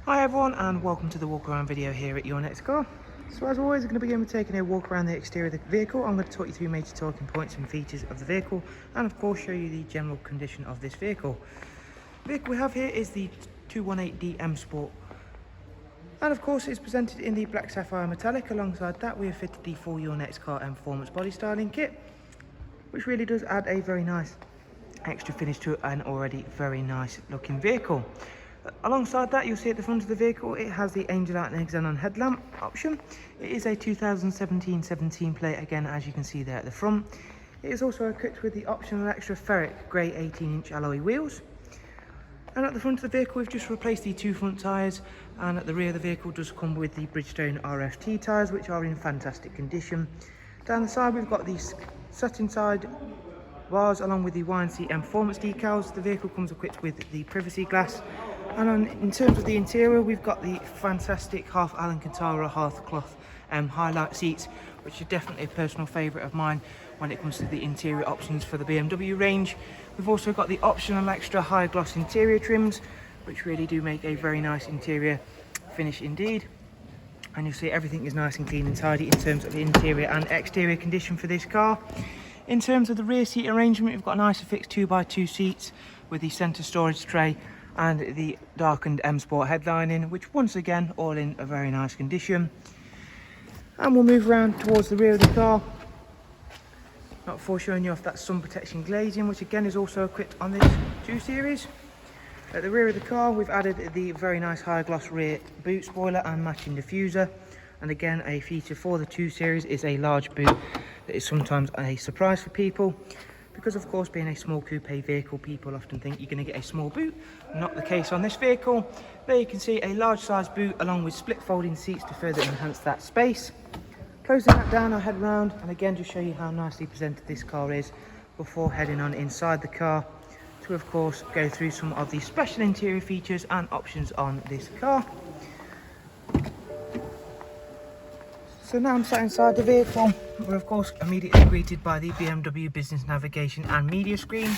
Hi everyone and welcome to the walk around video here at Your Next Car. So as always, I'm going to begin with taking a walk around the exterior of the vehicle. I'm going to talk you through major talking points and features of the vehicle and of course show you the general condition of this vehicle. The vehicle we have here is the 218D M Sport, and of course it's presented in the black sapphire metallic. Alongside that we have fitted the full Your Next Car Mperformance body styling kit, which really does add a very nice extra finish to an already very nice looking vehicle. Alongside that, you'll see at the front of the vehicle it has the Angel Light and Xenon headlamp option. It is a 2017 plate again, as you can see there at the front. It is also equipped with the optional extra Ferric grey 18-inch alloy wheels. And at the front of the vehicle we've just replaced the two front tyres, and at the rear of the vehicle does come with the Bridgestone RFT tyres, which are in fantastic condition. Down the side we've got these satin side bars along with the YNC Mperformance decals. The vehicle comes equipped with the privacy glass. And in terms of the interior, we've got the fantastic half Alcantara hearthcloth highlight seats, which are definitely a personal favourite of mine when it comes to the interior options for the BMW range. We've also got the optional extra high gloss interior trims, which really do make a very nice interior finish indeed. And you'll see everything is nice and clean and tidy in terms of the interior and exterior condition for this car. In terms of the rear seat arrangement, we've got an ISOFIX 2x2 seats with the centre storage tray and the darkened M Sport headlining, which once again all in a very nice condition. And we'll move around towards the rear of the car, not before showing you off that sun protection glazing, which again is also equipped on this 2 Series. At the rear of the car we've added the very nice high gloss rear boot spoiler and matching diffuser, and again a feature for the 2 Series is a large boot that is sometimes a surprise for people, because of course being a small coupe vehicle, people often think you're going to get a small boot. Not the case on this vehicle. There you can see a large size boot along with split folding seats to further enhance that space. Closing that down, I'll head round and again just show you how nicely presented this car is before heading on inside the car to of course go through some of the special interior features and options on this car. So now I'm sat inside the vehicle. We're of course immediately greeted by the BMW business navigation and media screen,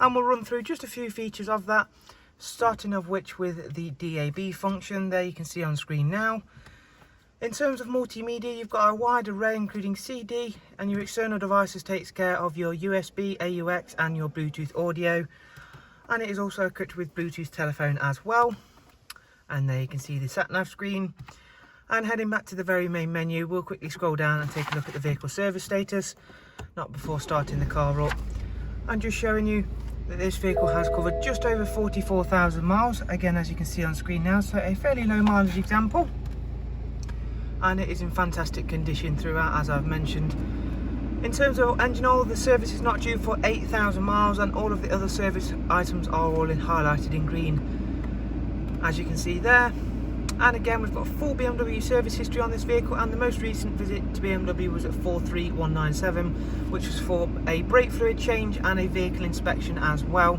and we'll run through just a few features of that, starting of which with the DAB function. There you can see on screen now. In terms of multimedia, you've got a wide array including CD, and your external devices takes care of your USB, AUX and your Bluetooth audio, and it is also equipped with Bluetooth telephone as well. And there you can see the Satnav screen. And heading back to the very main menu, we'll quickly scroll down and take a look at the vehicle service status, not before starting the car up, and just showing you that this vehicle has covered just over 44,000 miles, again as you can see on screen now, so a fairly low mileage example, and it is in fantastic condition throughout, as I've mentioned. In terms of engine oil, the service is not due for 8,000 miles, and all of the other service items are all highlighted in green, as you can see there. And again, we've got full BMW service history on this vehicle, and the most recent visit to BMW was at 43197, which was for a brake fluid change and a vehicle inspection as well,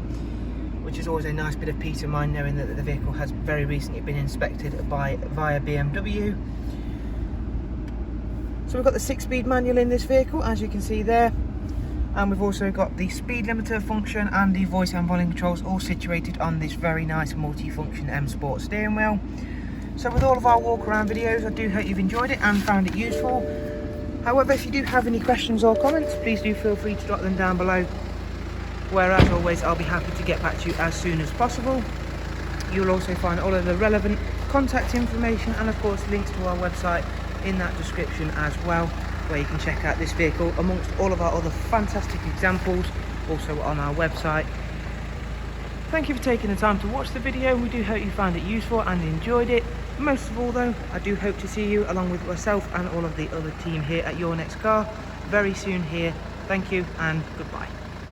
which is always a nice bit of peace of mind knowing that the vehicle has very recently been inspected via BMW. So we've got the 6-speed manual in this vehicle, as you can see there, and we've also got the speed limiter function and the voice and volume controls all situated on this very nice multi-function M Sport steering wheel. So with all of our walk around videos, I do hope you've enjoyed it and found it useful. However, if you do have any questions or comments, please do feel free to drop them down below, where as always I'll be happy to get back to you as soon as possible. You'll also find all of the relevant contact information and of course links to our website in that description as well, where you can check out this vehicle amongst all of our other fantastic examples also on our website. Thank you for taking the time to watch the video. We do hope you found it useful and enjoyed it. Most of all though, I do hope to see you along with myself and all of the other team here at Your Next Car very soon here. Thank you and goodbye.